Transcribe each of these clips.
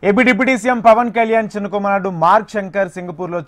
AP deputy CM Pawan Kalyan చిన్న కుమారుడు mark Shankar సింగపూర్లో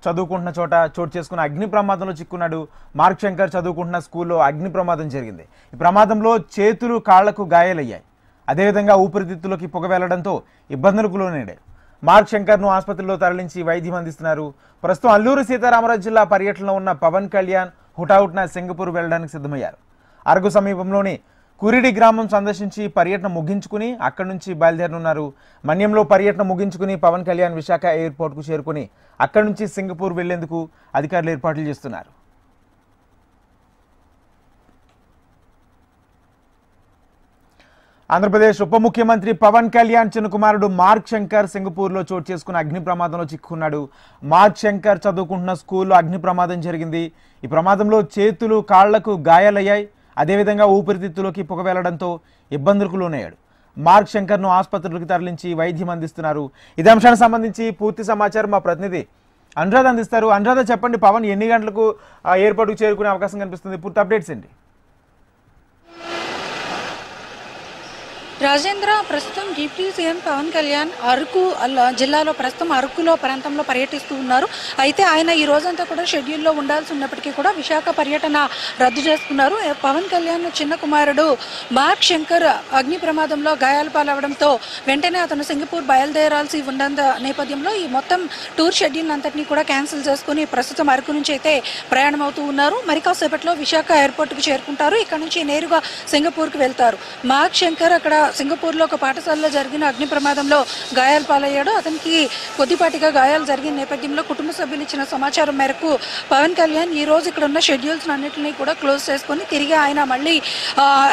చదువుకుంటున్న చోటు చేసుకున్న అగ్ని ప్రమాదంలో చిక్కున్నాడు. మార్క్ శంకర్ చదువుకుంటున్న స్కూల్లో అగ్ని ప్రమాదం జరిగింది. ఈ ప్రమాదంలో చేతులు కాళ్లకు గాయాలయ్యాయి. అదేవిధంగా ఊపిరితిత్తులోకి పొగ వెళ్లడంతో ఇబ్బందులకు లోనయ్యాడు. మార్క్ శంకర్ను ఆసుపత్రిలో తరలించి వైద్యం అందిస్తున్నారు. ప్రస్తుతం అల్లూరు సీతారామరాజు జిల్లా పర్యటనలో ఉన్న పవన్ కళ్యాణ్ హుటాహుటిన సింగపూర్ వెళ్లడానికి సిద్ధమయ్యారు. అరకు సమీపంలోని కురిడి గ్రామం సందర్శించి పర్యటన ముగించుకుని అక్కడి నుంచి బయలుదేరనున్నారు. మన్యంలో పర్యటన ముగించుకుని పవన్ కళ్యాణ్ విశాఖ ఎయిర్పోర్ట్కు చేరుకుని అక్కడి నుంచి సింగపూర్ వెళ్లేందుకు అధికారులు ఏర్పాట్లు చేస్తున్నారు. ఆంధ్రప్రదేశ్ ఉప ముఖ్యమంత్రి పవన్ కళ్యాణ్ చిన్న కుమారుడు మార్క్ శంకర్ సింగపూర్లో చోటు చేసుకున్న అగ్ని ప్రమాదంలో చిక్కుకున్నాడు. మార్క్ శంకర్ చదువుకుంటున్న స్కూల్లో అగ్ని ప్రమాదం జరిగింది. ఈ ప్రమాదంలో చేతులు కాళ్లకు గాయాలయ్యాయి. అదేవిధంగా ఊపిరితిత్తులోకి పొగ వెళ్లడంతో ఇబ్బందులకు లోనయ్యాడు. మార్క్ శంకర్ను ఆసుపత్రులకు తరలించి వైద్యం అందిస్తున్నారు. ఇదే అంశానికి సంబంధించి పూర్తి సమాచారం మా ప్రతినిధి అనురాధ అందిస్తారు. అనురాధ, చెప్పండి, పవన్ ఎన్ని గంటలకు ఎయిర్పోర్ట్కు చేరుకునే అవకాశం కనిపిస్తుంది? పూర్తి అప్డేట్స్ ఏంటి? రాజేంద్ర, ప్రస్తుతం డిప్యూటీ సీఎం పవన్ కళ్యాణ్ అరకు జిల్లాలో ప్రస్తుతం అరకులో ప్రాంతంలో పర్యటిస్తూ ఉన్నారు. అయితే ఆయన ఈ రోజంతా కూడా షెడ్యూల్లో ఉండాల్సి ఉన్నప్పటికీ కూడా విశాఖ పర్యటన రద్దు చేసుకున్నారు. పవన్ కళ్యాణ్ చిన్న కుమారుడు మార్క్ శంకర్ అగ్ని ప్రమాదంలో గాయాల పాలవడంతో వెంటనే అతను సింగపూర్ బయలుదేరాల్సి ఉన్న నేపథ్యంలో ఈ మొత్తం టూర్ షెడ్యూల్ అంతటినీ కూడా క్యాన్సిల్ చేసుకుని ప్రస్తుతం అరకు నుంచి అయితే ప్రయాణం అవుతూ ఉన్నారు. మరి కాసేపట్లో విశాఖ ఎయిర్పోర్ట్కు చేరుకుంటారు. ఇక్కడ నుంచి నేరుగా సింగపూర్కి వెళ్తారు. మార్క్ శంకర్ అక్కడ సింగపూర్లో ఒక పాఠశాలలో జరిగిన అగ్ని ప్రమాదంలో గాయాల పాలయ్యాడు. అతనికి కొద్దిపాటిగా గాయాలు జరిగిన నేపథ్యంలో కుటుంబ సభ్యులు ఇచ్చిన సమాచారం మేరకు పవన్ కళ్యాణ్ ఈ రోజు ఇక్కడ ఉన్న షెడ్యూల్స్ అన్నింటినీ కూడా క్లోజ్ చేసుకుని తిరిగి ఆయన మళ్ళీ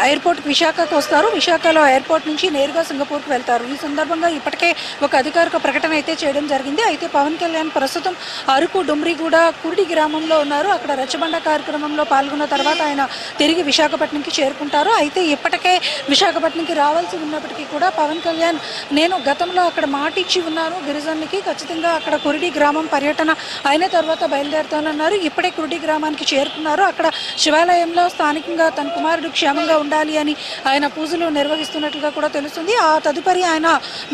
ఎయిర్పోర్ట్ విశాఖకు వస్తారు. విశాఖలో ఎయిర్పోర్ట్ నుంచి నేరుగా సింగపూర్కి వెళ్తారు. ఈ సందర్భంగా ఇప్పటికే ఒక అధికారిక ప్రకటన అయితే చేయడం జరిగింది. అయితే పవన్ కళ్యాణ్ ప్రస్తుతం అరకు డుమ్రిగూడ కురిడి గ్రామంలో ఉన్నారు. అక్కడ రచ్చబండ కార్యక్రమంలో పాల్గొన్న తర్వాత ఆయన తిరిగి విశాఖపట్నంకి చేరుకుంటారు. అయితే ఇప్పటికే విశాఖపట్నంకి రావాల్సి ఉన్నప్పటికీ కూడా పవన్ కళ్యాణ్ నేను గతంలో అక్కడ మాట ఇచ్చి ఉన్నాను గిరిజనులకి, ఖచ్చితంగా అక్కడ కురిడి గ్రామం పర్యటన అయిన తర్వాత బయలుదేరుతానన్నారు. ఇప్పుడే కురిడి గ్రామానికి చేరుకున్నారు. అక్కడ శివాలయంలో స్థానికంగా తన కుమారుడు క్షేమంగా ఉండాలి అని ఆయన పూజలు నిర్వహిస్తున్నట్లుగా కూడా తెలుస్తుంది. ఆ తదుపరి ఆయన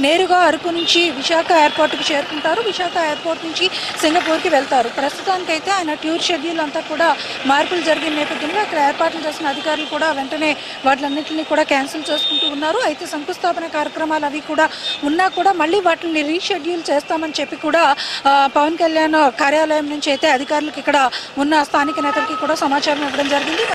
నేరుగా అరకు నుంచి విశాఖ ఎయిర్పోర్ట్కి చేరుకుంటారు. విశాఖ ఎయిర్పోర్ట్ నుంచి సింగపూర్కి వెళ్తారు. ప్రస్తుతానికైతే ఆయన టూర్ షెడ్యూల్ అంతా కూడా మార్పులు జరిగిన నేపథ్యంలో అక్కడ ఏర్పాట్లు చేసిన అధికారులు కూడా వెంటనే వాటిలన్నింటినీ కూడా క్యాన్సిల్ చేసుకుంటూ ఉన్నారు. అయితే శంకుస్థాపన కార్యక్రమాలు అవి కూడా ఉన్నా కూడా మళ్ళీ వాటిని రీషెడ్యూల్ చేస్తామని చెప్పి కూడా పవన్ కళ్యాణ్ కార్యాలయం నుంచి అయితే అధికారులకు ఇక్కడ ఉన్న స్థానిక నేతలకి కూడా సమాచారం ఇవ్వడం జరిగింది.